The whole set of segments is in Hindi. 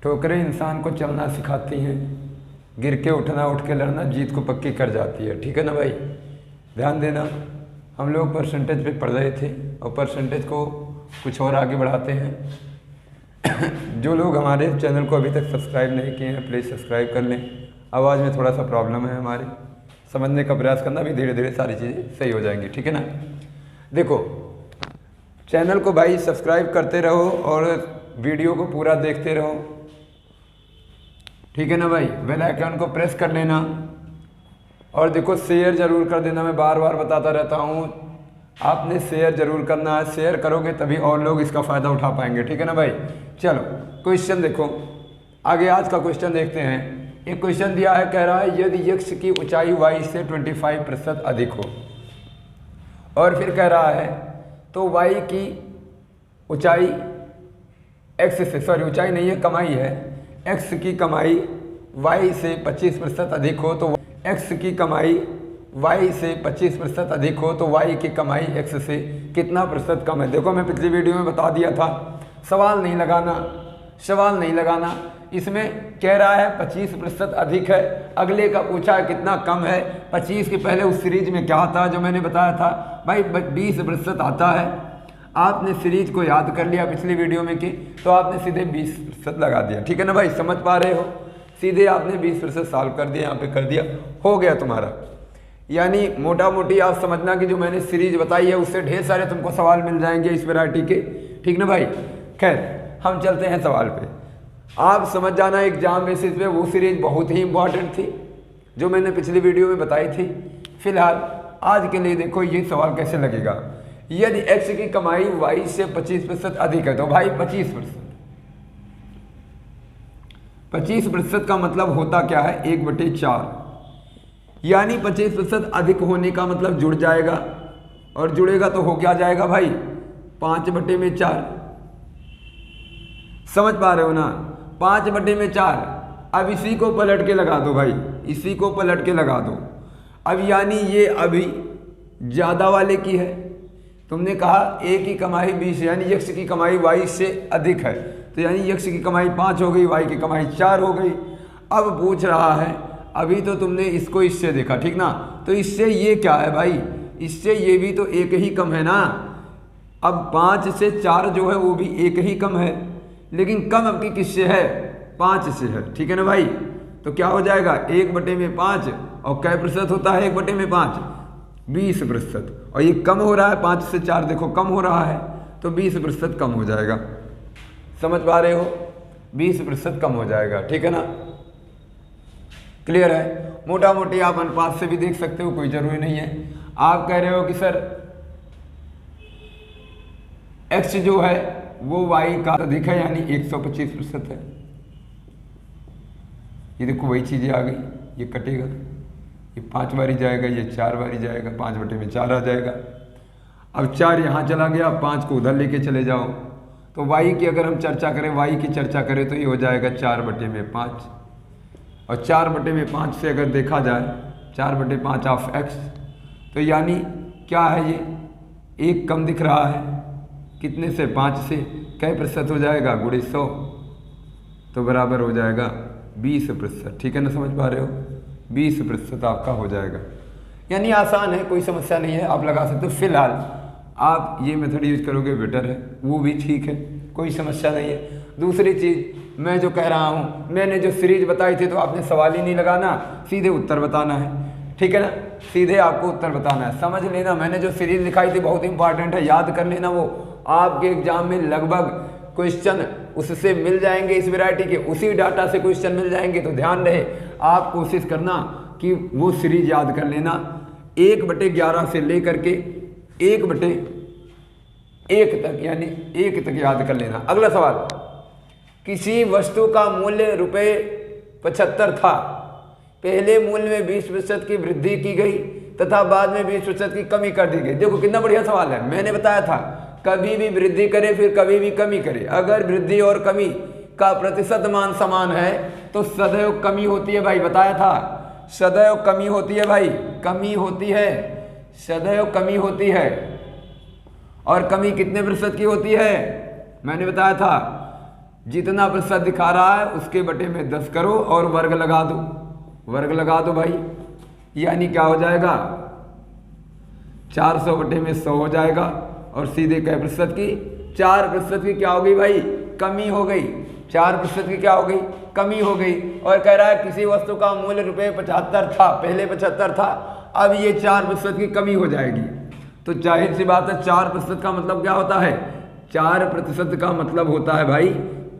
ठोकरें इंसान को चलना सिखाती हैं, गिर के उठना, उठ के लड़ना जीत को पक्की कर जाती है। ठीक है ना भाई, ध्यान देना। हम लोग परसेंटेज पे पढ़ रहे थे और परसेंटेज को कुछ और आगे बढ़ाते हैं। जो लोग हमारे चैनल को अभी तक सब्सक्राइब नहीं किए हैं प्लीज़ सब्सक्राइब कर लें। आवाज़ में थोड़ा सा प्रॉब्लम है हमारी, समझने का प्रयास करना, भी धीरे धीरे सारी चीज़ें सही हो जाएंगी। ठीक है ना। देखो चैनल को भाई सब्सक्राइब करते रहो और वीडियो को पूरा देखते रहो। ठीक है ना भाई, बेल आइकन को प्रेस कर लेना और देखो शेयर ज़रूर कर देना। मैं बार बार बताता रहता हूँ, आपने शेयर ज़रूर करना है। शेयर करोगे तभी और लोग इसका फ़ायदा उठा पाएंगे। ठीक है ना भाई। चलो क्वेश्चन देखो आगे, आज का क्वेश्चन देखते हैं। एक क्वेश्चन दिया है, कह रहा है यदि यक्ष की ऊंचाई y से 25% अधिक हो, और फिर कह रहा है तो y की ऊंचाई x से, सॉरी ऊंचाई नहीं है कमाई है, x की कमाई y से 25% अधिक हो तो x की कमाई y से 25% अधिक हो तो y की कमाई x से कितना प्रतिशत कम है। देखो मैं पिछली वीडियो में बता दिया था, सवाल नहीं लगाना, सवाल नहीं लगाना। इसमें कह रहा है 25% अधिक है, अगले का पूछा है कितना कम है। 25 के पहले उस सीरीज में क्या था जो मैंने बताया था भाई, 20% आता है। आपने सीरीज को याद कर लिया पिछली वीडियो में कि, तो आपने सीधे 20% लगा दिया। ठीक है ना भाई, समझ पा रहे हो, सीधे आपने 20% सॉल्व कर दिया, यहाँ पे कर दिया, हो गया तुम्हारा। यानी मोटा मोटी आप समझना कि जो मैंने सीरीज बताई है उससे ढेर सारे तुमको सवाल मिल जाएंगे इस वैरायटी के। ठीक ना भाई। खैर हम चलते हैं सवाल पे। आप समझ जाना एग्जाम बेसिस पे वो सीरीज बहुत ही इंपॉर्टेंट थी जो मैंने पिछली वीडियो में बताई थी। फिलहाल आज के लिए देखो ये सवाल कैसे लगेगा। यदि x की कमाई y से 25% अधिक है तो भाई 25% का मतलब होता क्या है, 1/4, यानी 25% अधिक होने का मतलब जुड़ जाएगा, और जुड़ेगा तो हो क्या जाएगा भाई 5/4। समझ पा रहे हो ना, 5/4। अब इसी को पलट के लगा दो भाई, इसी को पलट के लगा दो। अब यानी ये अभी ज़्यादा वाले की है, तुमने कहा a की कमाई 20 यानी x की कमाई y से अधिक है, तो यानी x की कमाई 5 हो गई, y की कमाई 4 हो गई। अब पूछ रहा है, अभी तो तुमने इसको इससे देखा, ठीक ना, तो इससे ये क्या है भाई, इससे ये भी तो एक ही कम है ना। अब 5 से 4 जो है वो भी एक ही कम है, लेकिन कम अब की किससे है, 5 से है। ठीक है ना भाई, तो क्या हो जाएगा 1/5, और कै प्रतिशत होता है 1/5, 20%, और ये कम हो रहा है 5 से 4, देखो कम हो रहा है तो 20% कम हो जाएगा। समझ पा रहे हो, 20% कम हो जाएगा। ठीक है ना, क्लियर है। मोटा मोटी आप अनुपात से भी देख सकते हो, कोई जरूरी नहीं है। आप कह रहे हो कि सर x जो है वो y का अधिक है यानी 125% है। ये देखो वही चीज़ें आ गई, ये कटेगा, ये 5 बारी जाएगा, ये 4 बारी जाएगा, 5/4 आ जाएगा। अब 4 यहाँ चला गया, 5 को उधर लेके चले जाओ, तो y की अगर हम चर्चा करें, y की चर्चा करें तो ये हो जाएगा 4/5, और 4/5 से अगर देखा जाए 4/5 ऑफ x, तो यानी क्या है, ये एक कम दिख रहा है, कितने से, 5 से, कै प्रतिशत हो जाएगा, गुणे 100, तो बराबर हो जाएगा 20%। ठीक है ना, समझ पा रहे हो, 20% आपका हो जाएगा। यानी आसान है, कोई समस्या नहीं है, आप लगा सकते हो। फिलहाल आप ये मेथड यूज करोगे बेटर है, वो भी ठीक है, कोई समस्या नहीं है। दूसरी चीज़ मैं जो कह रहा हूँ, मैंने जो सीरीज बताई थी तो आपने सवाल ही नहीं लगाना, सीधे उत्तर बताना है। ठीक है ना, सीधे आपको उत्तर बताना है। समझ लेना, मैंने जो सीरीज लिखाई थी बहुत इंपॉर्टेंट है, याद कर लेना, वो आपके एग्जाम में लगभग क्वेश्चन उससे मिल जाएंगे, इस वैरायटी के उसी डाटा से क्वेश्चन मिल जाएंगे। तो ध्यान रहे, आप कोशिश करना कि वो सीरीज याद कर लेना, 1/11 से लेकर के 1/1 तक, यानी 1 तक याद कर लेना। अगला सवाल, किसी वस्तु का मूल्य ₹75 था, पहले मूल्य में 20% की वृद्धि की गई तथा बाद में 20% की कमी कर दी गई। देखो कितना बढ़िया सवाल है, मैंने बताया था कभी भी वृद्धि करे फिर कभी भी कमी करे, अगर वृद्धि और कमी का प्रतिशत मान समान है तो सदैव कमी होती है भाई, बताया था, सदैव कमी होती है भाई, कमी होती है, सदैव कमी होती है। और कमी कितने प्रतिशत की होती है, मैंने बताया था जितना प्रतिशत दिखा रहा है उसके बटे में 10 करो और वर्ग लगा दो, वर्ग लगा दो भाई, यानी क्या हो जाएगा 400 बटे में 100 हो जाएगा। और सीधे कै प्रतिशत की, 4% की क्या हो गई भाई, कमी हो गई। 4% की क्या हो गई, कमी हो गई। और कह रहा है किसी वस्तु का मूल्य ₹75 था, पहले 75 था, अब ये 4% की कमी हो जाएगी। तो जाहिर सी बात है 4% का मतलब क्या होता है, 4% का मतलब होता है भाई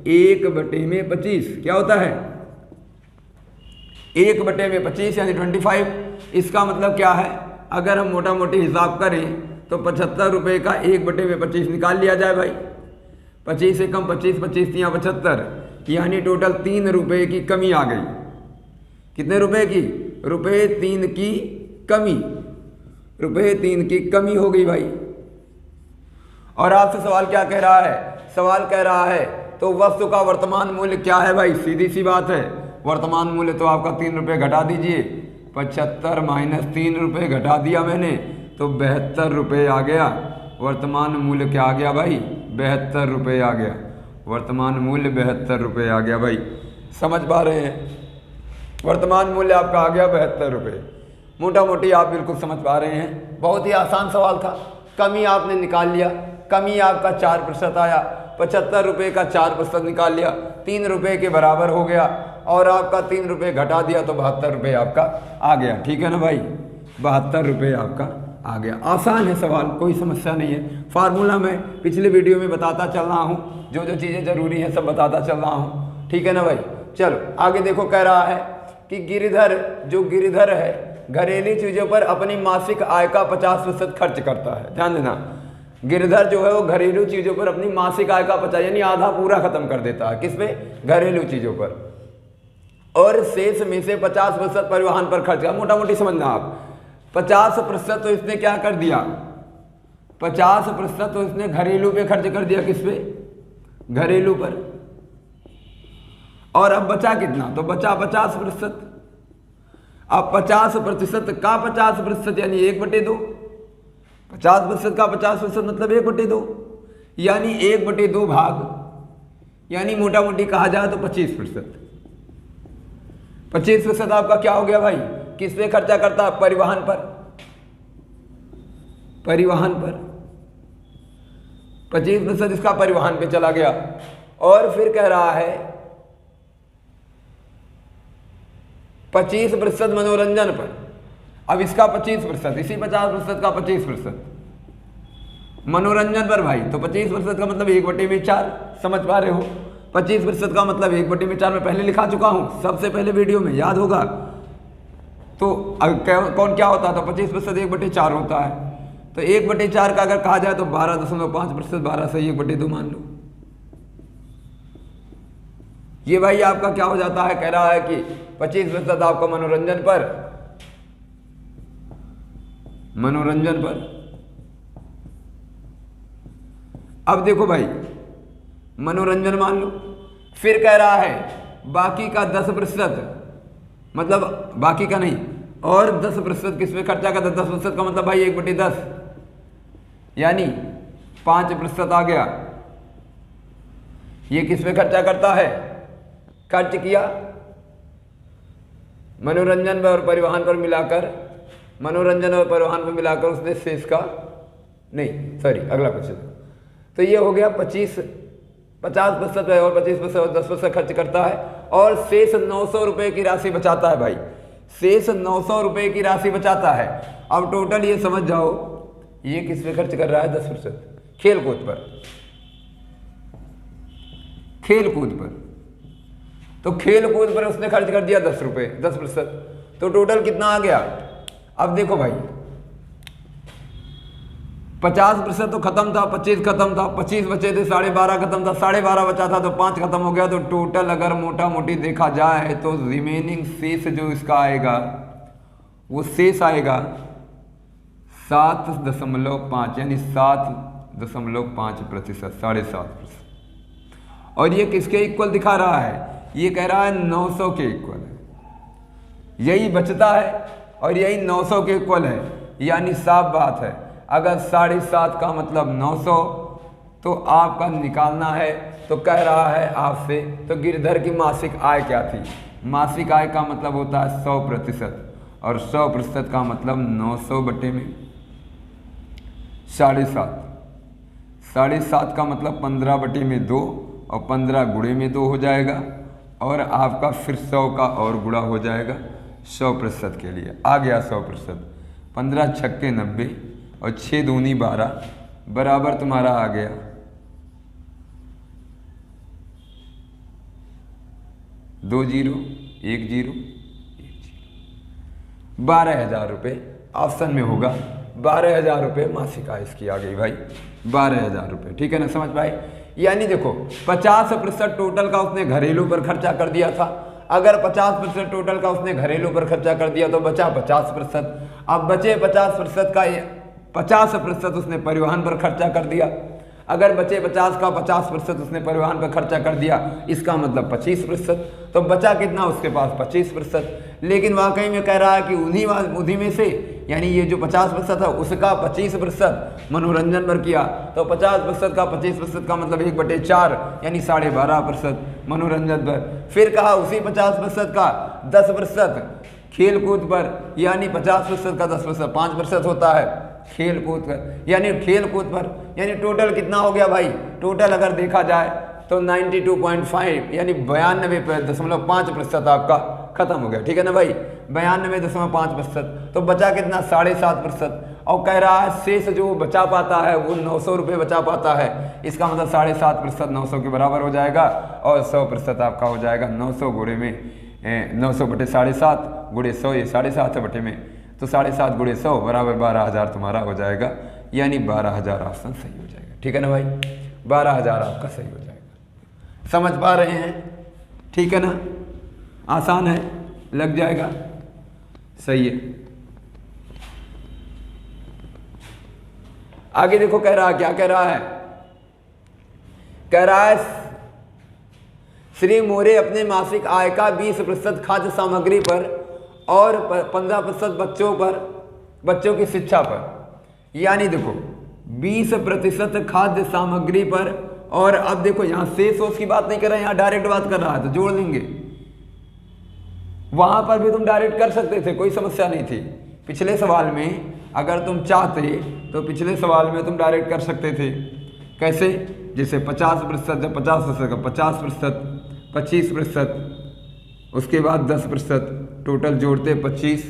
1/25। क्या होता है 1/25 यानी 25। इसका मतलब क्या है, अगर हम मोटा मोटी हिसाब करें तो 75 रुपये का 1/25 निकाल लिया जाए भाई। 25 से कम 25, 25 या 75, यानी टोटल 3 रुपये की कमी आ गई। कितने रुपए की, ₹3 की कमी, ₹3 की कमी हो गई भाई। और आपसे सवाल क्या कह रहा है, सवाल कह रहा है तो वस्तु का वर्तमान मूल्य क्या है भाई, सीधी सी बात है, वर्तमान मूल्य तो आपका 3 रुपये घटा दीजिए, 75 माइनस 3 रुपये घटा दिया मैंने तो 72 रुपये आ गया। वर्तमान मूल्य क्या आ गया भाई, 72 रुपये आ गया। वर्तमान मूल्य 72 रुपये आ गया भाई, समझ पा रहे हैं, वर्तमान मूल्य आपका आ गया 72 रुपये। मोटा मोटी आप बिल्कुल समझ पा रहे हैं, बहुत ही आसान सवाल था। कमी आपने निकाल लिया, कमी आपका 4% आया, 75 रुपये का 4% निकाल लिया, 3 रुपये के बराबर हो गया, और आपका 3 रुपये घटा दिया तो 72 रुपये आपका आ गया। ठीक है ना भाई, 72 रुपये आपका आ गया। आसान है सवाल, कोई समस्या नहीं है। फार्मूला मैं पिछले वीडियो में बताता चल रहा हूँ, जो जो चीज़ें ज़रूरी हैं सब बताता चल रहा हूँ। ठीक है ना भाई, चलो आगे देखो। कह रहा है कि गिरिधर, जो गिरिधर है, घरेलू चीज़ों पर अपनी मासिक आय का 50% खर्च करता है। ध्यान देना, गिरधर जो है वो घरेलू चीज़ों पर अपनी मासिक आय का 50 यानी आधा पूरा खत्म कर देता है। किस पे, घरेलू चीज़ों पर। और शेष में से 50% परिवहन पर खर्च किया। मोटा मोटी समझना आप, 50% तो इसने क्या कर दिया, 50% तो इसने घरेलू पे खर्च कर दिया। किस पे, घरेलू पर। और अब बचा कितना, तो बचा 50%। अब 50% का 50% यानी 1/2, 50% का 50% मतलब 1/2, यानी 1/2 भाग, यानी मोटा मोटी कहा जाए तो 25%। 25% आपका क्या हो गया भाई, किस पे खर्चा करता है, परिवहन पर, परिवहन पर। 25% इसका परिवहन पे चला गया। और फिर कह रहा है 25% मनोरंजन पर। अब इसका 25%, इसी 50% का 25% मनोरंजन पर भाई, तो 25% का मतलब 1/4। समझ पा रहे हो, 25% का मतलब 1/4 में पहले लिखा चुका हूं, सबसे पहले वीडियो में, याद होगा। तो कौन क्या होता है, तो 25% 1/4 होता है। तो 1/4 का अगर कहा जाए तो 12.5%, 12 से 1/2 मान लो। ये भाई आपका क्या हो जाता है, कह रहा है कि 25% आपका मनोरंजन पर, मनोरंजन पर। अब देखो भाई, मनोरंजन मान लो। फिर कह रहा है बाकी का 10%, मतलब बाकी का नहीं, और 10% किस पे खर्चा करता, 10% का मतलब भाई 1/10, यानी 5% आ गया। ये किस पे खर्चा करता है, खर्च किया मनोरंजन और परिवहन पर मिलाकर, मनोरंजन और परिवहन पर मिलाकर उसने शेष का, नहीं सॉरी अगला क्वेश्चन। तो ये हो गया 50% है, और 25% और 10% खर्च करता है, और शेष 900 रुपये की राशि बचाता है भाई, शेष 900 रुपये की राशि बचाता है। अब टोटल ये समझ जाओ, ये किस पे खर्च कर रहा है, 10%, खेल कूद पर, खेल कूद पर। तो खेल कूद पर उसने खर्च कर दिया 10 रुपये, 10%, तो टोटल कितना आ गया। अब देखो भाई, 50% तो खत्म था, 25 खत्म था, 25 बचे थे, 12.5 खत्म था, 12.5 बचा था, तो 5 खत्म हो गया। तो टोटल अगर मोटा मोटी देखा जाए तो रिमेनिंग शेष जो इसका आएगा, वो शेष आएगा 7.5, यानी 7.5%, 7.5%। और ये किसके इक्वल दिखा रहा है, ये कह रहा है 900 के इक्वल है। यही बचता है और यही 900 के इक्वल है, यानी साफ बात है, अगर 7.5 का मतलब 900 तो आपका निकालना है। तो कह रहा है आपसे, तो गिरधर की मासिक आय क्या थी? मासिक आय का मतलब होता है 100%, और 100% का मतलब 900 बटे में 7.5। 7.5 का मतलब 15 बटे में 2, और 15 गुणे में 2 हो जाएगा, और आपका फिर 100 का और गुणा हो जाएगा 100% के लिए। आ गया 100%। 15 छक्के 90, और 6 दूनी 12 बराबर तुम्हारा आ गया 2 0 1 0 12,000 रुपये ऑप्शन में होगा। 12,000 रुपये मासिक आय इसकी आ गई भाई, 12,000 रुपये। ठीक है ना, समझ पाए? यानी देखो 50% टोटल का उसने घरेलू पर खर्चा कर दिया था। अगर 50% टोटल का उसने घरेलू पर खर्चा कर दिया तो बचा 50%। अब बचे 50% का 50% उसने परिवहन पर खर्चा कर दिया। अगर बचे 50 का 50% उसने परिवहन पर खर्चा कर दिया, इसका मतलब 25%। तो बचा कितना उसके पास? 25%। लेकिन वाकई में कह रहा है कि उन्हीं में से, यानी ये जो 50% है उसका 25% मनोरंजन पर किया। तो 50% का 25% का मतलब 1/4, यानी 12.5% मनोरंजन पर। फिर कहा उसी 50% का 10% खेल कूद पर, यानी 50% का 10% 5% होता है खेल कूद पर, यानी खेल कूद पर। यानी टोटल कितना हो गया भाई? टोटल अगर देखा जाए तो 92.5 यानी 92.5% आपका खत्म हो गया। ठीक है ना भाई, 92.5%। तो बचा कितना? 7.5%। और कह रहा है शेष जो बचा पाता है वो 900 रुपये बचा पाता है। इसका मतलब 7.5% 900 के बराबर हो जाएगा, और 100% आपका हो जाएगा 900 गुणे में 900 बटे 7.5 गुणे 100, ये 7.5 बटे में, तो 7.5 गुणे 100 बराबर 12,000 तुम्हारा हो जाएगा। यानी 12,000 ऑप्शन सही हो जाएगा। ठीक है ना भाई, 12,000 आपका सही हो जाएगा। समझ पा रहे हैं? ठीक है ना, आसान है, लग जाएगा, सही है। आगे देखो कह रहा है, क्या कह रहा है? कह रहा है श्री मोरे अपने मासिक आय का 20% खाद्य सामग्री पर और 15% बच्चों की शिक्षा पर। यानी देखो 20% खाद्य सामग्री पर, और अब देखो यहाँ शेष सोच की बात नहीं कर रहे हैं, यहाँ डायरेक्ट बात कर रहा है, तो जोड़ लेंगे। वहां पर भी तुम डायरेक्ट कर सकते थे, कोई समस्या नहीं थी। पिछले सवाल में अगर तुम चाहते तो पिछले सवाल में तुम डायरेक्ट कर सकते थे। कैसे? जैसे 50%, जब 50% का 50%, 25%, उसके बाद 10%, टोटल जोड़ते 25,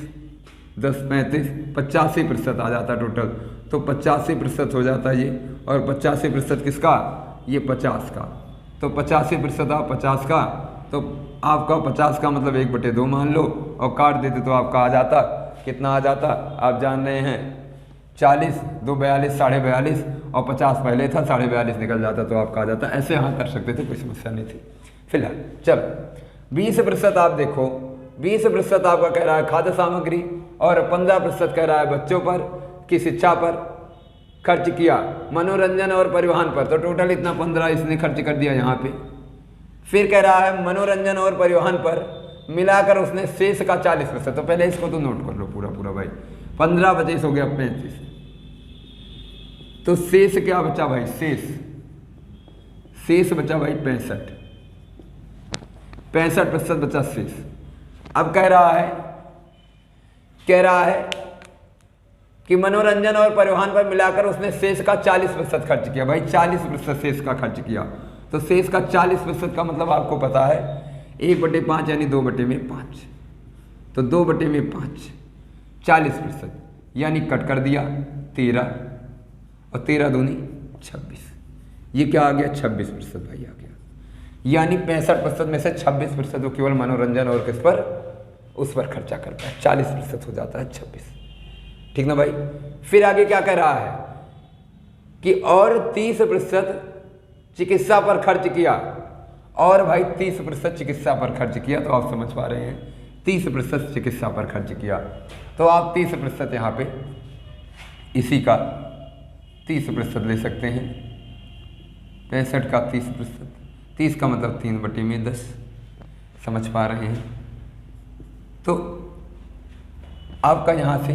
10, 35, 85% आ जाता टोटल। तो 85% हो जाता ये, और 85% किसका? ये 50 का। तो 85% आप 50 का, तो आपका 50 का मतलब 1/2 मान लो, और काट देते तो आपका आ जाता, कितना आ जाता आप जान रहे हैं, 40, 2 42, 42.5, और 50 पहले था, 42.5 निकल जाता तो आपका आ जाता। ऐसे यहाँ कर सकते थे, कोई समस्या नहीं थी। फिलहाल चलो 20% आप देखो, 20% आपका कह रहा है खाद्य सामग्री, और 15% कह रहा है बच्चों पर की शिक्षा पर खर्च किया, मनोरंजन और परिवहन पर। तो टोटल इतना 15 इसने खर्च कर दिया यहाँ पे। फिर कह रहा है मनोरंजन और परिवहन पर मिलाकर उसने शेष का 40%। तो पहले इसको तो नोट कर लो पूरा भाई। 15 25 हो गया 35, तो शेष क्या बचा भाई? शेष बचा भाई 65% बचा शेष। अब कह रहा है कि मनोरंजन और परिवहन पर मिलाकर उसने शेष का 40% खर्च किया। भाई 40% शेष का खर्च किया, तो शेष का 40% का मतलब आपको पता है 1/5 यानी 2/5। तो 2/5 40%, यानी कट कर दिया 13, और 13 दूनी 26। ये क्या आ गया? 26% भाई आ गया। यानी 65% में से 26% वो केवल मनोरंजन और किस पर? उस पर खर्चा करता है। 40% हो जाता है 26। ठीक ना भाई? फिर आगे क्या कह रहा है कि और 30% चिकित्सा पर खर्च किया, और भाई 30% चिकित्सा पर खर्च किया। तो आप समझ पा रहे हैं, 30% चिकित्सा पर खर्च किया। तो आप 30% यहाँ पे इसी का 30% ले सकते हैं। 65 का 30%, 30 का मतलब 3/10। समझ पा रहे हैं? तो आपका यहाँ से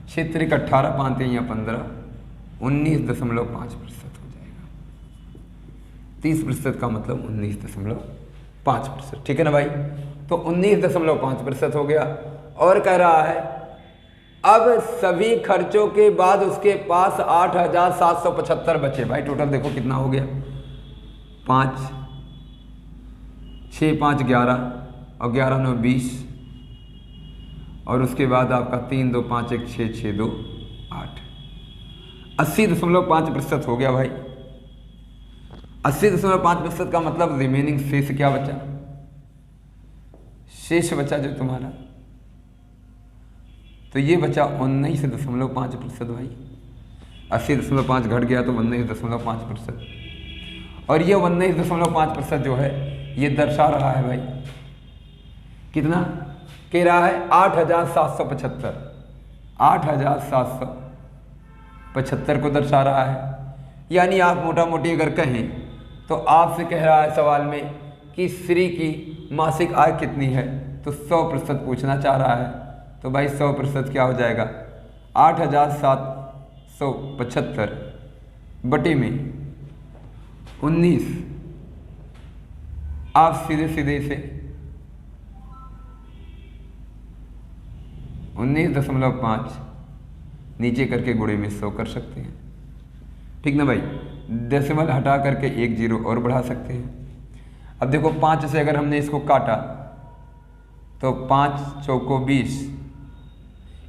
क्षेत्र 18 5 या 15, 19.5% हो जाएगा। 30% का मतलब 19.5%। ठीक है ना भाई, तो 19.5% हो गया। और कह रहा है अब सभी खर्चों के बाद उसके पास 8,775 बचे। भाई टोटल देखो कितना हो गया, 5 6 5 11 और 11 9 20, और उसके बाद आपका 3 2 5 1 6 6 2 8, 80.5% हो गया भाई। 80.5% का मतलब रिमेनिंग शेष क्या बचा, शेष बचा जो तुम्हारा, तो ये बचा 19.5% भाई। 80.5 घट गया तो 19.5%, और ये 19.5% जो है ये दर्शा रहा है भाई कितना, कह रहा है 8,775, 8,775 को दर्शा रहा है। यानी आप मोटा मोटी अगर कहें तो आपसे कह रहा है सवाल में कि श्री की मासिक आय कितनी है, तो 100% पूछना चाह रहा है। तो भाई 100% क्या हो जाएगा, 8,775 बटे में 19। आप सीधे सीधे इसे 19.5 नीचे करके गुणे में 100 कर सकते हैं। ठीक ना भाई, डेसिमल हटा करके 1 0 और बढ़ा सकते हैं। अब देखो 5 से अगर हमने इसको काटा तो 5 चौको 20,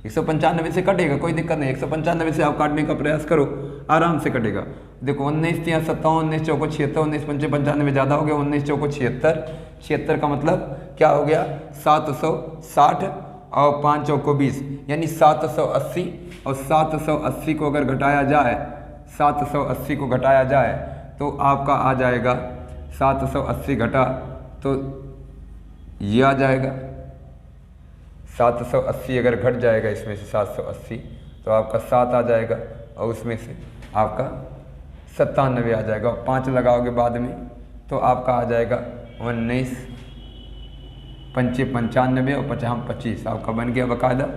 195 से कटेगा, कोई दिक्कत नहीं। 195 से आप काटने का प्रयास करो, आराम से कटेगा। देखो 19 3 57, 19 चौको 76, 19 पंचे 95 ज़्यादा हो गया, 19 चौको 76, 76 का मतलब क्या हो गया 760, और 5 चौको 20 यानी 780, और 780 को अगर घटाया जाए, 780 को घटाया जाए तो आपका आ जाएगा 780 घटा तो ये आ जाएगा 780, अगर घट जाएगा इसमें से 780 तो आपका 7 आ जाएगा, और उसमें से आपका 97 आ जाएगा। 5 लगाओगे बाद में तो आपका आ जाएगा 19 पंचे 95 और 5 25 आपका बन गया बकायदा।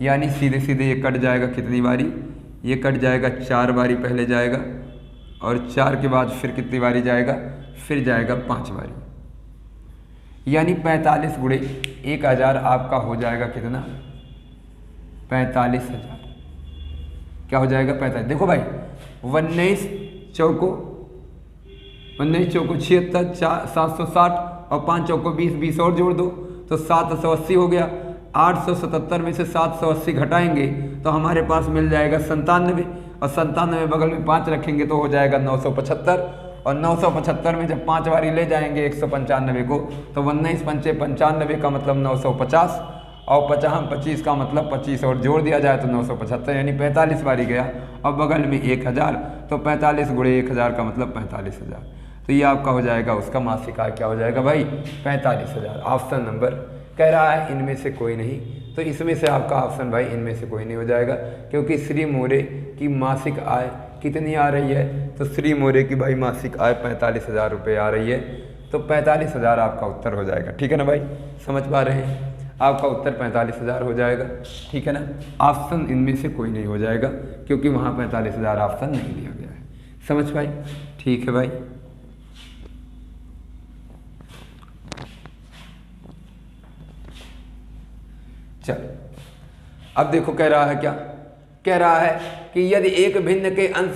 यानी सीधे सीधे ये कट जाएगा कितनी बारी, ये कट जाएगा 4 बारी पहले जाएगा, और 4 के बाद फिर कितनी बारी जाएगा, फिर जाएगा 5 बारी। यानी 45 गुणे 1000 आपका हो जाएगा कितना, 45,000। क्या हो जाएगा 45। देखो भाई 19 चौको 76, 760 और 5 चौको 20, 20 और जोड़ दो तो 780 हो गया। 877 में से 780 घटाएंगे तो हमारे पास मिल जाएगा 97, और 97 बगल में 5 रखेंगे तो हो जाएगा 975, और 975 में जब 5 बारी ले जाएंगे 195 को तो 19 पंचे 95 का मतलब 950, और 50 25 का मतलब 25 और जोड़ दिया जाए तो 975, यानी 45 बारी गया, और बगल में 1000 तो 45 गुणे 1000 का मतलब 45,000। तो ये आपका हो जाएगा उसका मासिक आय क्या हो जाएगा भाई 45,000। ऑप्शन नंबर कह रहा है इनमें से कोई नहीं, तो इसमें से आपका ऑप्शन भाई इनमें से कोई नहीं हो जाएगा, क्योंकि श्री मोरे की मासिक आय कितनी आ रही है, तो श्री मोरे की भाई मासिक आय 45,000 रुपये आ रही है, तो 45,000 आपका उत्तर हो जाएगा। ठीक है ना भाई, समझ पा रहे हैं, आपका उत्तर 45,000 हो जाएगा। ठीक है ना, ऑप्शन इनमें से कोई नहीं हो जाएगा, क्योंकि वहाँ 45,000 ऑप्शन नहीं दिया गया है। समझ पाए, ठीक है भाई। चल अब देखो कह रहा है क्या, कह रहा है कि यदि एक भिन्न के अंश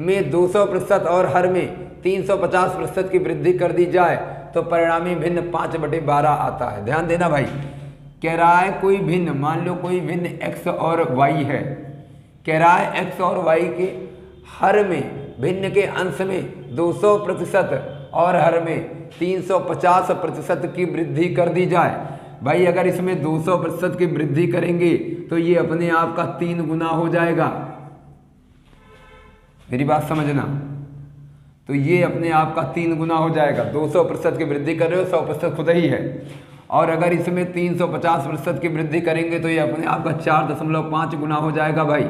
में 200% और हर में 350% की वृद्धि कर दी जाए तो परिणामी भिन्न 5/12 आता है। ध्यान देना भाई, कह रहा है कोई भिन्न, मान लो कोई भिन्न x और y है, कह रहा है x और y के हर में भिन्न के अंश में 200% और हर में 350% की वृद्धि कर दी जाए। भाई अगर इसमें 200% की वृद्धि करेंगे तो ये अपने आप का 3 गुना हो जाएगा, मेरी बात समझना, तो ये अपने आप का 3 गुना हो जाएगा। 200% की वृद्धि कर रहे हो, 100% खुद ही है, और अगर इसमें 350% की वृद्धि करेंगे तो ये अपने आप का 4.5 गुना हो जाएगा भाई,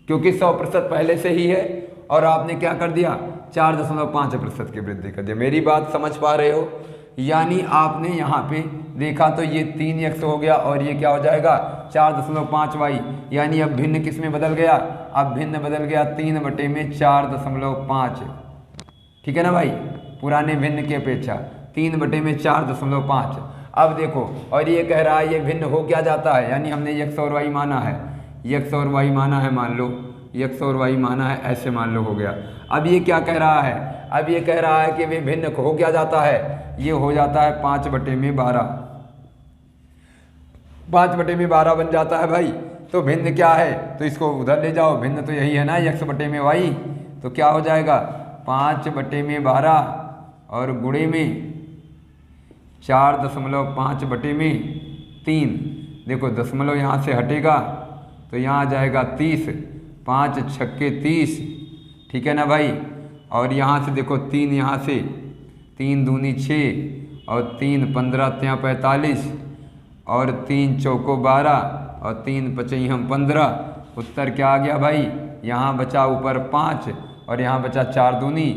क्योंकि 100% पहले से ही है और आपने क्या कर दिया 4.5% की वृद्धि कर दिया। मेरी बात समझ पा रहे हो, यानी आपने यहाँ पे देखा तो ये 3x हो गया और ये क्या हो जाएगा 4.5y, यानी अब भिन्न किस में बदल गया, अब भिन्न बदल गया 3/4.5। ठीक है ना भाई, पुराने भिन्न की अपेक्षा 3/4.5। अब देखो, और ये कह रहा है ये भिन्न हो क्या जाता है, यानी हमने x और y माना है, x और y माना है, मान लो x और y माना है, ऐसे मान लो हो गया। अब ये क्या कह रहा है, अब ये कह रहा है कि वे भिन्न हो क्या जाता है, ये हो जाता है 5/12, 5/12 बन जाता है भाई। तो भिन्न क्या है, तो इसको उधर ले जाओ, भिन्न तो यही है ना x/y, तो क्या हो जाएगा 5/12 और गुणे में 4.5/3। देखो दशमलव यहाँ से हटेगा तो यहाँ आ जाएगा 30, 5 छक्के 30, ठीक है ना भाई। और यहाँ से देखो 3, यहाँ से 3 दूनी 6 और 3 15 3 45 और 3 चौको 12 और 3 पचई हम 15। उत्तर क्या आ गया भाई, यहाँ बचा ऊपर 5 और यहाँ बचा 4 दूनी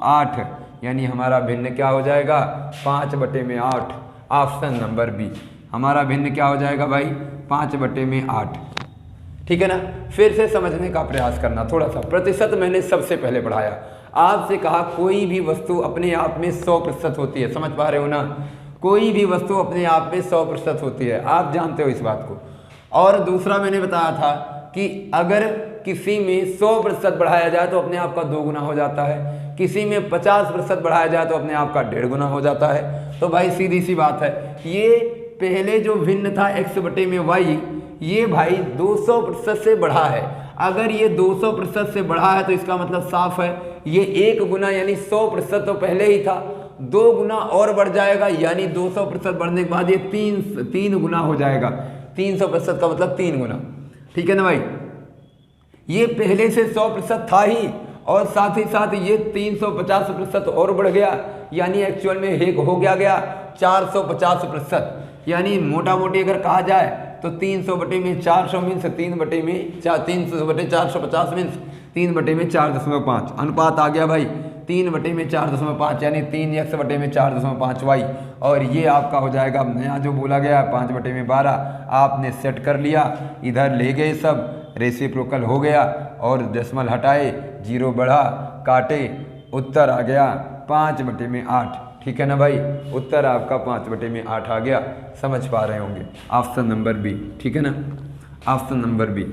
8, यानी हमारा भिन्न क्या हो जाएगा 5/8। ऑप्शन नंबर बी हमारा भिन्न क्या हो जाएगा भाई 5/8, ठीक है ना। फिर से समझने का प्रयास करना थोड़ा सा। प्रतिशत मैंने सबसे पहले पढ़ाया, आपसे कहा कोई भी वस्तु अपने आप में 100% होती है, समझ पा रहे हो ना, कोई भी वस्तु अपने आप में 100% होती है, आप जानते हो इस बात को। और दूसरा मैंने बताया था कि अगर किसी में 100% बढ़ाया जाए तो अपने आप का 2 गुना हो जाता है, किसी में 50% बढ़ाया जाए तो अपने आप का 1.5 गुना हो जाता है। तो भाई सीधी सी बात है, ये पहले जो भिन्न था x/y, ये भाई 200% से बढ़ा है। अगर ये 200% से बढ़ा है तो इसका मतलब साफ है ये 1 गुना, यानी 100% तो पहले ही था, 2 गुना और बढ़ जाएगा, यानी 200% बढ़ने के बाद ये 3 गुना हो जाएगा। 300% का मतलब 3 गुना, ठीक है ना भाई। ये पहले से 100% था ही, और साथ ही साथ ये 350% और बढ़ गया, यानी एक्चुअल में एक हो गया 450%। यानी मोटा मोटी अगर कहा जाए तो 300/400 मीन्स 300/450 मीन्स 3/4.5 अनुपात आ गया भाई, 3/4.5 यानी 3x/4.5y। और ये आपका हो जाएगा नया जो बोला गया 5/12, आपने सेट कर लिया, इधर ले गए सब, रेसिप्रोकल हो गया और डेसिमल हटाए, 0 बढ़ा, काटे, उत्तर आ गया 5/8, ठीक है ना भाई। उत्तर आपका 5/8 आ गया, समझ पा रहे होंगे। ऑप्शन नंबर बी, ठीक है ना, ऑप्शन नंबर बी।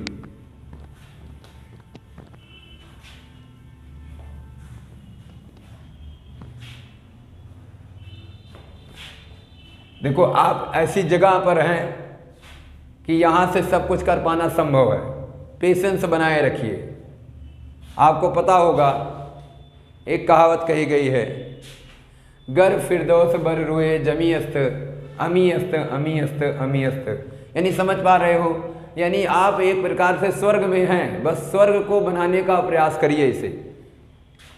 देखो आप ऐसी जगह पर हैं कि यहाँ से सब कुछ कर पाना संभव है, पेशेंस बनाए रखिए। आपको पता होगा एक कहावत कही गई है, गर फिरदौस बर रुए जमी अस्त अमी अस्त अमी अस्त अमी अस्त, यानी समझ पा रहे हो, यानी आप एक प्रकार से स्वर्ग में हैं, बस स्वर्ग को बनाने का प्रयास करिए। इसे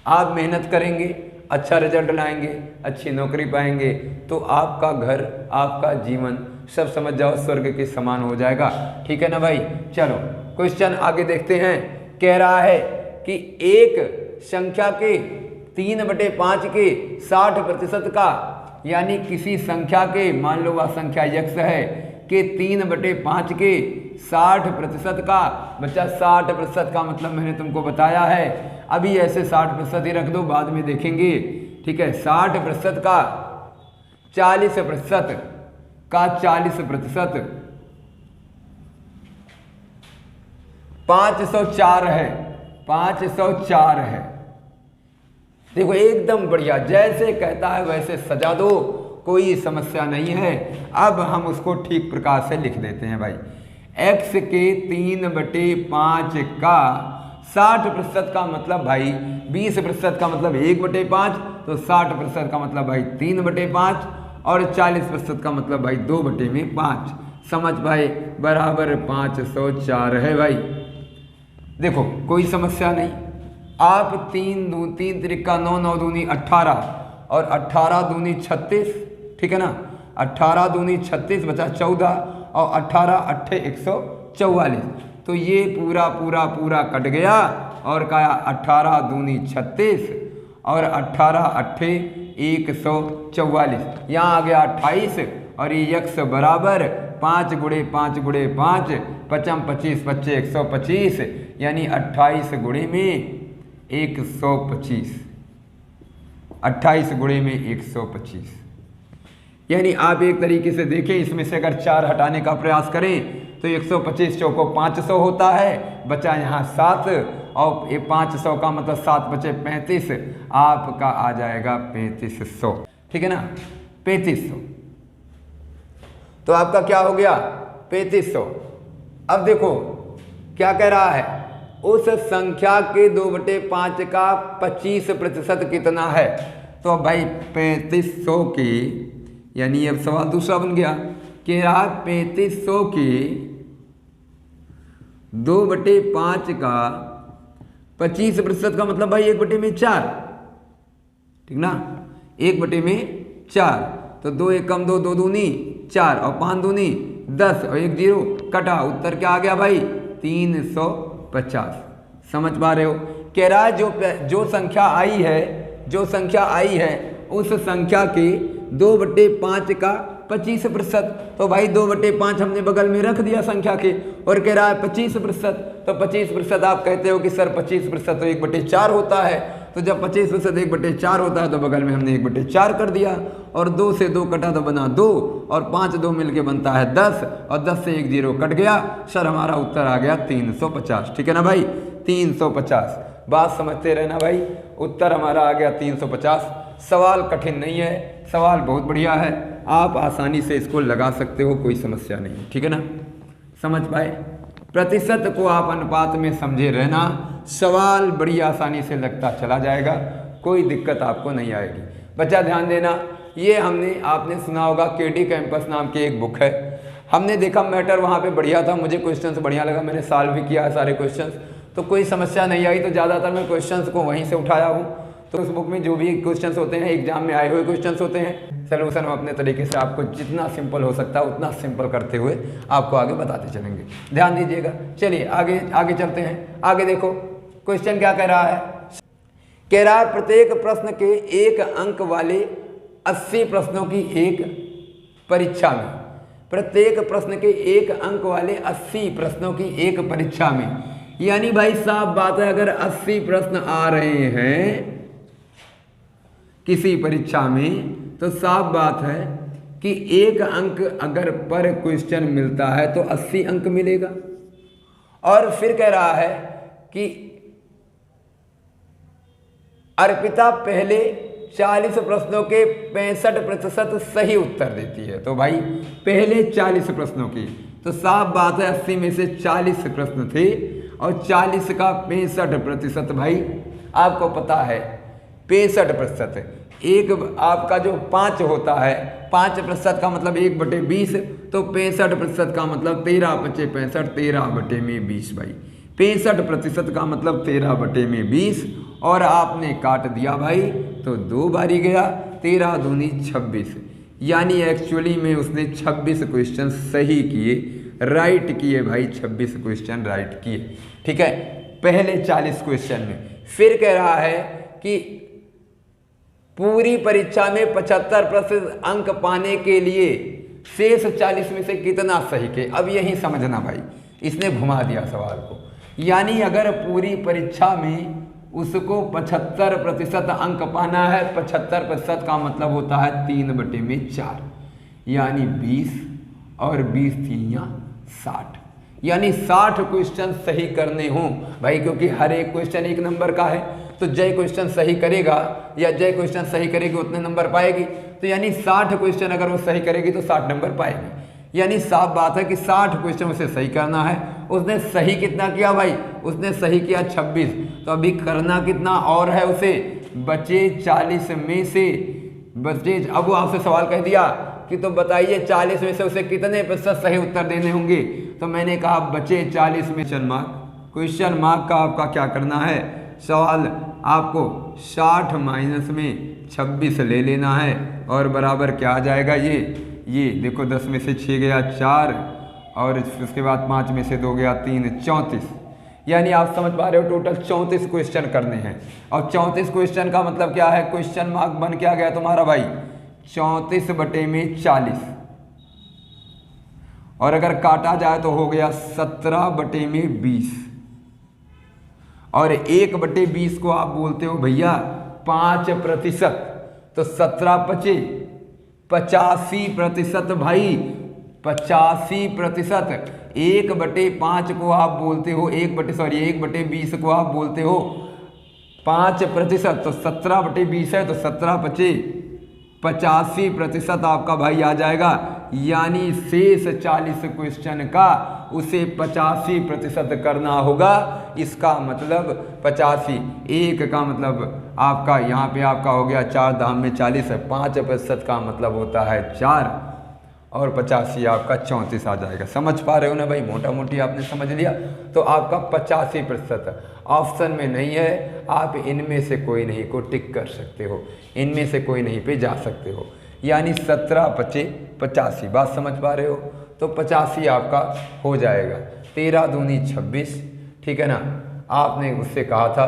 आप मेहनत करेंगे, अच्छा रिजल्ट लाएंगे, अच्छी नौकरी पाएंगे, तो आपका घर, आपका जीवन सब समझ जाओ स्वर्ग के समान हो जाएगा, ठीक है ना भाई। चलो क्वेश्चन आगे देखते हैं। कह रहा है कि एक संख्या के 3/5 के 60% का, यानी किसी संख्या के, मान लो वह संख्या x है, कि 3/5 के 60% का, बच्चा 60% का मतलब मैंने तुमको बताया है, अभी ऐसे 60% ही रख दो, बाद में देखेंगे, ठीक है। 60% का 40% का 40% 504 है, 504 है। देखो एकदम बढ़िया, जैसे कहता है वैसे सजा दो, कोई समस्या नहीं है। अब हम उसको ठीक प्रकार से लिख देते हैं भाई। x के 3/5 का 60% का मतलब भाई 20% का मतलब 1/5, तो 60% का मतलब भाई 3/5 और 40% का मतलब भाई 2/5। समझ भाई, बराबर 504 है भाई। देखो कोई समस्या नहीं, आप 3 त्रिका 9, 9 दूनी 18 और 18 दूनी 36, ठीक है ना, 18 दूनी 36 बचा 14 और 18 8 144, तो ये पूरा पूरा पूरा कट गया और कहा 18 दूनी 36 और 18 8 144, यहाँ आ गया 28 और ये x बराबर 5 गुणे 5 गुणे 5 पचम 25 25 125, यानी 28 गुणे में 125। 28 गुणे में 125। यानी आप एक तरीके से देखें, इसमें से अगर 4 हटाने का प्रयास करें तो 125 चौको 500 होता है, बचा यहाँ 7 और ये 500 का मतलब 7 बचे 35, आपका आ जाएगा 3500। ठीक है ना, 3500। तो आपका क्या हो गया 3500। अब देखो क्या कह रहा है, उस संख्या के 2/5 का 25% कितना है। तो अब भाई 3500 की, यानी अब सवाल दूसरा बन गया कि यार 3500 की 2/5 का 25% का मतलब भाई 1/4। ठीक ना, 1/4। तो 2 1 कम 2, 2 दूनी 4 और 5 दूनी 10 और 1 0 कटा, उत्तर क्या आ गया भाई 350। समझ पा रहे हो, कह रहा है जो संख्या आई है उस संख्या के 2/5 का 25%। तो भाई 2/5 हमने बगल में रख दिया संख्या के, और कह रहा है 25%। तो 25% आप कहते हो कि सर 25% तो 1/4 होता है। तो जब 25% 1/4 होता है तो बगल में हमने 1/4 कर दिया, और 2 से 2 कटा तो बना 2, और 5 2 मिलके बनता है 10, और 10 से 1 0 कट गया। सर हमारा उत्तर आ गया 350। ठीक है ना भाई, 350। बात समझते रहना भाई, उत्तर हमारा आ गया 350। सवाल कठिन नहीं है, सवाल बहुत बढ़िया है, आप आसानी से इसको लगा सकते हो, कोई समस्या नहीं। ठीक है ना, समझ पाए। प्रतिशत को आप अनुपात में समझे रहना, सवाल बड़ी आसानी से लगता चला जाएगा, कोई दिक्कत आपको नहीं आएगी। बच्चा ध्यान देना, ये आपने सुना होगा केडी कैंपस नाम की एक बुक है। हमने देखा मैटर वहाँ पे बढ़िया था, मुझे क्वेश्चंस बढ़िया लगा, मैंने सॉल्व भी किया है सारे क्वेश्चंस, तो कोई समस्या नहीं आई। तो ज़्यादातर मैं क्वेश्चंस को वहीं से उठाया हूँ। तो उस बुक में जो भी क्वेश्चंस होते हैं एग्जाम में आए हुए क्वेश्चंस होते हैं, सलूशन हम अपने तरीके से आपको जितना सिंपल हो सकता है उतना सिंपल करते हुए आपको आगे बताते चलेंगे, ध्यान दीजिएगा। चलिए आगे चलते हैं। आगे देखो क्वेश्चन क्या कह रहा है, कह रहा है प्रत्येक प्रश्न के 1 अंक वाले 80 प्रश्नों की एक परीक्षा में, प्रत्येक प्रश्न के 1 अंक वाले 80 प्रश्नों की एक परीक्षा में, यानी भाई साफ बात है, अगर 80 प्रश्न आ रहे हैं किसी परीक्षा में तो साफ बात है कि 1 अंक अगर पर क्वेश्चन मिलता है तो 80 अंक मिलेगा। और फिर कह रहा है कि अर्पिता पहले 40 प्रश्नों के 65% सही उत्तर देती है। तो भाई पहले 40 प्रश्नों की, तो साफ बात है 80 में से 40 प्रश्न थे और 40 का 65%, भाई आपको पता है 65%। एक आपका जो 5 होता है, 5% का मतलब 1/20, तो 65% का मतलब 13 × 5 = 65, 13/20 भाई 65% का मतलब 13/20, और आपने काट दिया भाई तो 2 बारी गया, 13 दूनी 26, यानी एक्चुअली में उसने 26 क्वेश्चन सही किए, राइट किए भाई, 26 क्वेश्चन राइट किए। ठीक है, पहले 40 क्वेश्चन में। फिर कह रहा है कि पूरी परीक्षा में 75% अंक पाने के लिए शेष 40 में से कितना सही के। अब यही समझना भाई, इसने घुमा दिया सवाल को, यानी अगर पूरी परीक्षा में उसको 75% अंक पाना है, 75% का मतलब होता है 3/4, यानी 20 और 20 3 60, यानी 60 क्वेश्चन सही करने हों भाई, क्योंकि हर एक क्वेश्चन 1 नंबर का है, तो जय क्वेश्चन सही करेगा या जय क्वेश्चन सही करेगी उतने नंबर पाएगी। तो यानी 60 क्वेश्चन अगर वो सही करेगी तो 60 नंबर पाएगी, यानी साफ बात है कि 60 क्वेश्चन उसे सही करना है। उसने सही कितना किया भाई, उसने सही किया 26, तो अभी करना कितना और है उसे, बचे 40 में से बचे। अब वो आपसे सवाल कह दिया कि तो बताइए 40 में से उसे कितने प्रतिशत सही उत्तर देने होंगे, तो मैंने कहा बचे 40 में क्वेश्चन मार्क का आपका क्या करना है, सवाल आपको 60 माइनस में 26 ले लेना है, और बराबर क्या आ जाएगा, ये देखो 10 में से 6 गया 4, और उसके बाद 5 में से 2 गया 3, 34, यानी आप समझ पा रहे हो टोटल 34 क्वेश्चन करने हैं। और 34 क्वेश्चन का मतलब क्या है, क्वेश्चन मार्क बन के आ गया तुम्हारा भाई 34/40, और अगर काटा जाए तो हो गया 17/20, और 1/20 को आप बोलते हो भैया 5%। तो 17×5 = 85% भाई, 85%। 1/5 को आप बोलते हो 1/20 को आप बोलते हो 5%, तो 17/20 है, तो 17×5 = 85% आपका भाई आ जाएगा। यानी शेष 40 क्वेश्चन का उसे 85% करना होगा। इसका मतलब 85, 1 का मतलब आपका यहाँ पे आपका हो गया 4 धाम में 40 है, 5% का मतलब होता है 4 और 85 आपका 34 आ जाएगा। समझ पा रहे हो ना भाई, मोटा मोटी आपने समझ लिया। तो आपका 85% ऑप्शन में नहीं है, आप इनमें से कोई नहीं को टिक कर सकते हो, इनमें से कोई नहीं पे जा सकते हो। यानी 17×5 = 85, बात समझ पा रहे हो। तो 85 आपका हो जाएगा। 13 दूनी 26, ठीक है ना। आपने उससे कहा था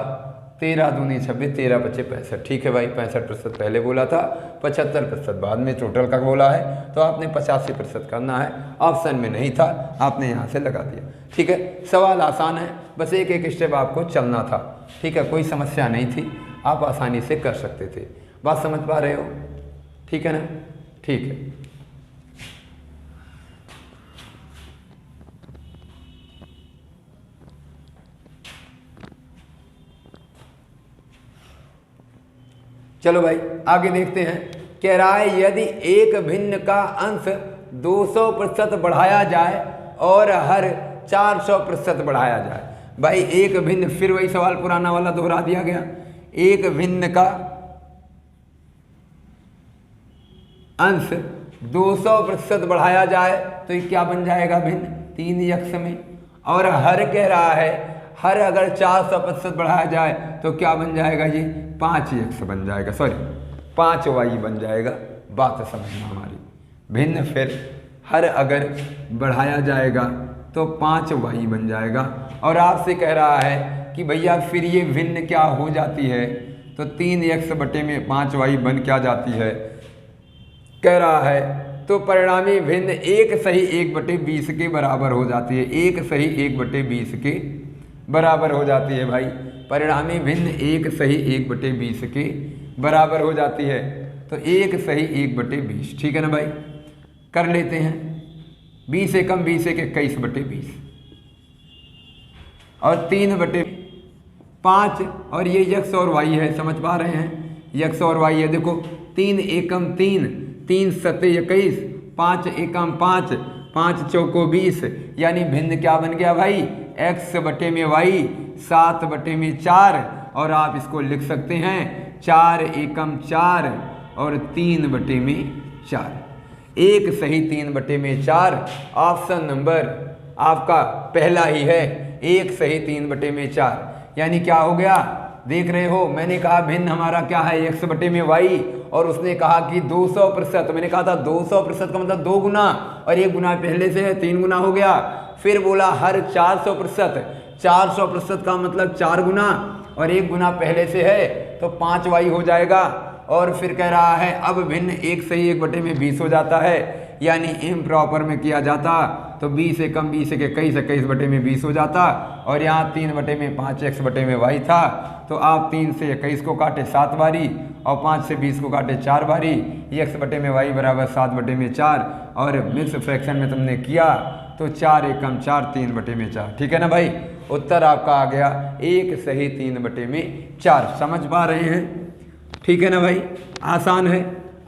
13 दूनी 26, 13×5 = 65, ठीक है भाई। 65% पहले बोला था, 75% बाद में टोटल का बोला है, तो आपने 85% करना है। ऑप्शन में नहीं था, आपने यहाँ से लगा दिया, ठीक है। सवाल आसान है, बस एक एक स्टेप आपको चलना था, ठीक है। कोई समस्या नहीं थी, आप आसानी से कर सकते थे। बात समझ पा रहे हो, ठीक है ना, ठीक है। चलो भाई आगे देखते हैं। कह रहा है यदि एक भिन्न का अंश 200% बढ़ाया जाए और हर 400% बढ़ाया जाए। भाई एक भिन्न, फिर वही सवाल पुराना वाला दोहरा दिया गया। एक भिन्न का अंश 200% बढ़ाया जाए तो ये क्या बन जाएगा भिन्न, 3x में। और हर कह रहा है हर अगर 400% बढ़ाया जाए तो क्या बन जाएगा, ये 5x बन जाएगा, सॉरी 5y बन जाएगा। बात समझना हमारी, भिन्न फिर हर अगर बढ़ाया जाएगा तो 5y बन जाएगा। और आपसे कह रहा है कि भैया फिर ये भिन्न क्या हो जाती है, तो 3x/5y बन क्या जाती है, कह रहा है तो परिणामी भिन्न 1 सही 1/20 के बराबर हो जाती है। 1 सही 1/20 के बराबर हो जाती है भाई। परिणामी भिन्न 1 सही 1/20 के बराबर हो जाती है। तो 1 सही 1/20, ठीक है ना भाई। कर लेते हैं 20 से कम 20 1 21/20 और 3/5 और ये x और y है, समझ पा रहे हैं, x और y है। देखो 3 एकम 3, 3 सत्ते 21, 5 एकम 5, 5 चौको 20, यानी भिन्न क्या बन गया भाई, x/y 7/4। और आप इसको लिख सकते हैं 4 एकम 4 और 3/4, 1 सही 3/4। ऑप्शन नंबर आपका पहला ही है, 1 सही 3/4। यानी क्या हो गया, देख रहे हो, मैंने कहा भिन्न हमारा क्या है x/y, और उसने कहा कि 200%। मैंने कहा था 200% का मतलब 2 गुना, और 1 गुना पहले से है, 3 गुना हो गया। फिर बोला हर 400%, 400% का मतलब 4 गुना, और 1 गुना पहले से है तो 5y हो जाएगा। और फिर कह रहा है अब भिन्न 1 सही 1/20 हो जाता है, यानी इम्प्रॉपर में किया जाता तो 20 से कम 20 के 21, 21/20 हो जाता। और यहाँ 3/5 x/y था, तो आप 3 से 21 को काटे 7 बारी और 5 से 20 को काटे 4 बारी, x/y बराबर 7/4। और मिक्स फ्रैक्शन में तुमने किया तो 4 एकम 4, 3/4, ठीक है ना भाई। उत्तर आपका आ गया 1 सही 3/4। समझ पा रहे हैं, ठीक है ना भाई, आसान है।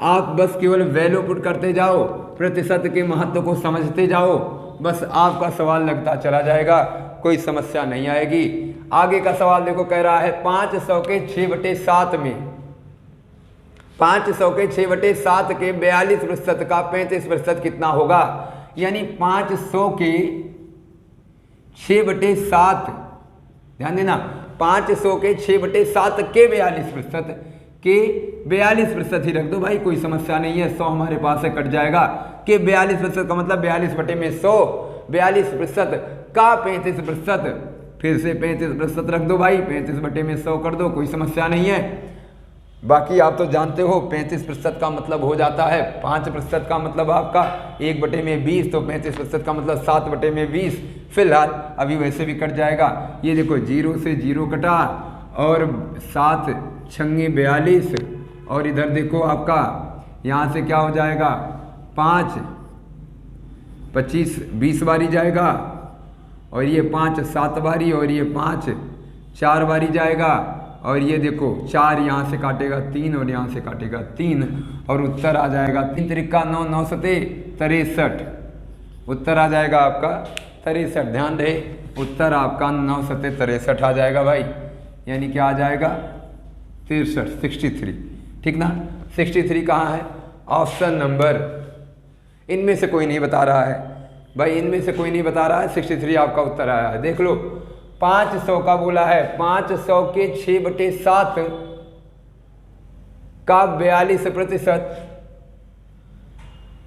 आप बस केवल वैल्यू पुट करते जाओ, प्रतिशत के महत्व को समझते जाओ, बस आपका सवाल लगता चला जाएगा, कोई समस्या नहीं आएगी। आगे का सवाल देखो, कह रहा है 500 के 6/7 में 500 के 6/7 के 42% का 35% कितना होगा। यानी 500 के 6/7, ध्यान देना, 500 के 6/7 के 42% के 42% ही रख दो भाई, कोई समस्या नहीं है। 100 हमारे पास से कट जाएगा कि 42% का मतलब 42/100, 42% का 35%, फिर से 35% रख दो भाई, 35/100 कर दो, कोई समस्या नहीं है। बाकी आप तो जानते हो 35% का मतलब हो जाता है 5% का मतलब आपका 1/20, तो 35% का मतलब 7/20। फिलहाल अभी वैसे भी कट जाएगा। ये देखो 0 से 0 कटा और 7 छंगे 42 और इधर देखो आपका यहाँ से क्या हो जाएगा 5 25 20 बारी जाएगा, और ये 5 7 बारी, और ये 5 4 बारी जाएगा, और ये देखो 4 यहाँ से काटेगा 3 और यहाँ से काटेगा 3, और उत्तर आ जाएगा 3 त्रिका 9 9 सते 63। उत्तर आ जाएगा आपका 63। ध्यान रहे उत्तर आपका 9 सते 63 आ जाएगा भाई, यानी क्या आ जाएगा 63 63, ठीक ना। 63 कहाँ है? ऑप्शन नंबर, इनमें से कोई नहीं बता रहा है भाई, इनमें से कोई नहीं बता रहा है। 63 आपका उत्तर आया है। देख लो 500 का बोला है, 500 के 6/7 का 42%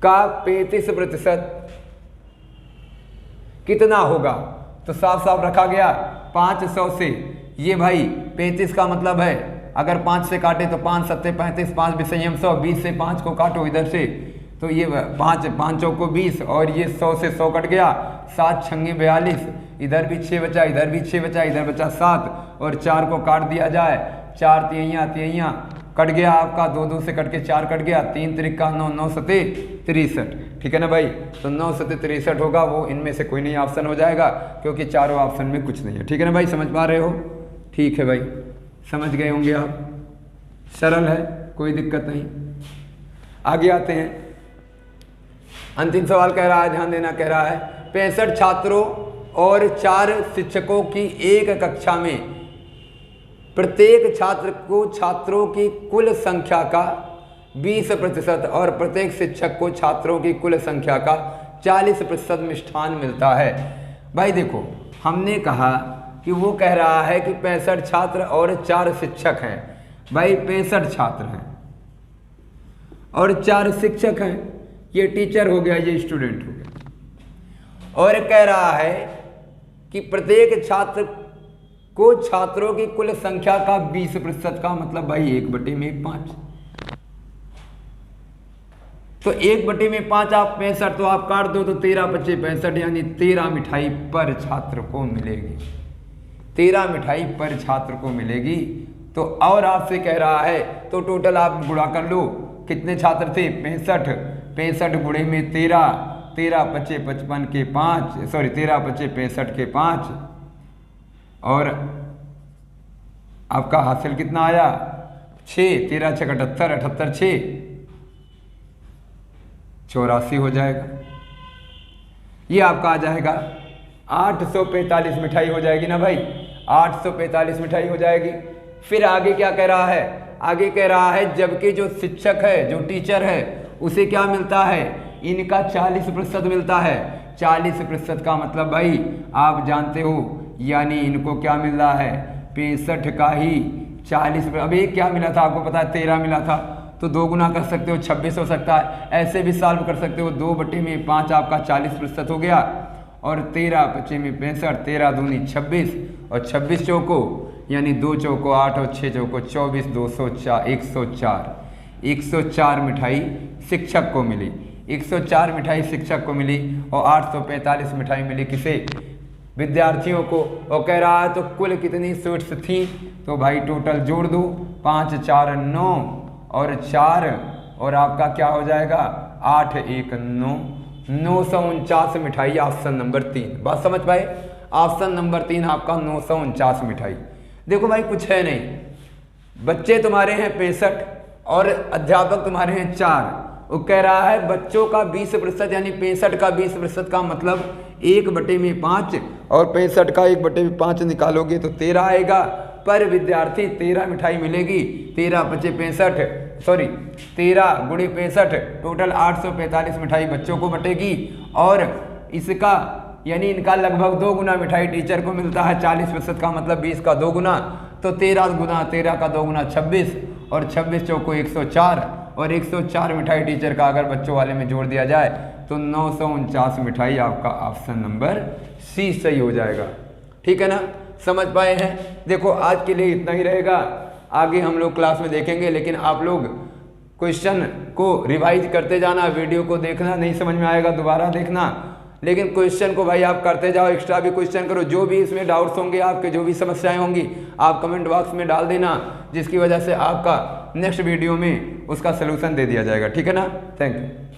का 35% कितना होगा? तो साफ साफ रखा गया 500 से, ये भाई 35 का मतलब है, अगर 5 से काटे तो 5 7 35, 5 विषयम 100, 20 से 5 को काटो इधर से, तो ये 5 5 को 20, और ये 100 से 100 कट गया, 7 छंगे 42, इधर भी 6 बचा, इधर भी 6 बचा, इधर बचा 7, और 4 को काट दिया जाए, 4 तिहैया कट गया आपका, 2 2 से कट के 4 कट गया, 3 त्रिका 9 9 सते 63, ठीक है ना भाई। तो 9 सते 63 होगा, वो इनमें से कोई नहीं ऑप्शन हो जाएगा, क्योंकि चारों ऑप्शन में कुछ नहीं है, ठीक है ना भाई। समझ पा रहे हो? ठीक है भाई, समझ गए होंगे आप, सरल है, कोई दिक्कत नहीं। आगे आते हैं, अंतिम सवाल कह रहा है, ध्यान देना, कह रहा है 65 छात्रों और 4 शिक्षकों की एक कक्षा में प्रत्येक छात्र को छात्रों की कुल संख्या का 20% और प्रत्येक शिक्षक को छात्रों की कुल संख्या का 40% मिष्ठान मिलता है। भाई देखो, हमने कहा कि वो कह रहा है कि 65 छात्र और 4 शिक्षक हैं। भाई 65 छात्र हैं और 4 शिक्षक हैं, ये टीचर हो गया, ये स्टूडेंट हो गया, और कह रहा है कि प्रत्येक छात्र को छात्रों की कुल संख्या का 20% का मतलब भाई 1/5। तो 1/5 आप 65 तो आप काट दो, तो 13 25 65, यानी 13 मिठाई पर छात्र को मिलेगी, 13 मिठाई पर छात्र को मिलेगी। तो और आपसे कह रहा है, तो टोटल आप गुणा कर लो, कितने छात्र थे? 65, 65 गुणे में 13, 13 25 55 के 5, सॉरी 13 25 65 के 5, और आपका हासिल कितना आया? 6, 13 6 78, 78 6 84 हो जाएगा। ये आपका आ जाएगा 845 मिठाई हो जाएगी ना भाई, 845 मिठाई हो जाएगी। फिर आगे क्या कह रहा है? आगे कह रहा है जबकि जो शिक्षक है, जो टीचर है, उसे क्या मिलता है? इनका 40% मिलता है। 40% का मतलब भाई आप जानते हो, यानी इनको क्या मिल रहा है? 65 का ही 40। अब एक क्या मिला था आपको पता है? 13 मिला था, तो 2 गुना कर सकते हो, 26 हो सकता है। ऐसे भी सॉल्व कर सकते हो, 2/5 आपका 40% हो गया, और 13 25 में 65, 13 दूनी 26, और 26 चौको यानी 2 चौको 8 और 6 चौको 24, 204 104 104 मिठाई शिक्षक को मिली, 104 मिठाई शिक्षक को मिली, और 845 मिठाई मिली किसे? विद्यार्थियों को। और कह रहा है तो कुल कितनी स्वीट्स थी? तो भाई टोटल जोड़ दो, 5 4 9 और 4, और आपका क्या हो जाएगा? 8 1 9, 949 मिठाई। ऑप्शन नंबर 3, बात समझ पाए? ऑप्शन नंबर 3 आपका 949 मिठाई। देखो भाई कुछ है नहीं, बच्चे तुम्हारे हैं 65 और अध्यापक तुम्हारे हैं 4। वो कह रहा है बच्चों का 20%, यानी 65 का 20% का मतलब 1/5, और 65 का 1/5 निकालोगे तो 13 आएगा। पर विद्यार्थी 13 मिठाई मिलेगी, 13 25 65, सॉरी 13 गुणे 65, टोटल 845 मिठाई बच्चों को बटेगी, और इसका यानी इनका लगभग 2 गुना मिठाई टीचर को मिलता है। 40% का मतलब 20 का 2 गुना, तो 13 गुना 13 का 2 गुना 26, और 26 चौको 104, और 104 मिठाई टीचर का अगर बच्चों वाले में जोड़ दिया जाए तो 949 मिठाई। आपका ऑप्शन नंबर सी सही हो जाएगा। ठीक है ना, समझ पाए हैं? देखो आज के लिए इतना ही रहेगा, आगे हम लोग क्लास में देखेंगे, लेकिन आप लोग क्वेश्चन को रिवाइज करते जाना, वीडियो को देखना, नहीं समझ में आएगा दोबारा देखना, लेकिन क्वेश्चन को भाई आप करते जाओ, एक्स्ट्रा भी क्वेश्चन करो, जो भी इसमें डाउट्स होंगे आपके, जो भी समस्याएं होंगी आप कमेंट बॉक्स में डाल देना, जिसकी वजह से आपका नेक्स्ट वीडियो में उसका सलूशन दे दिया जाएगा। ठीक है ना, थैंक यू।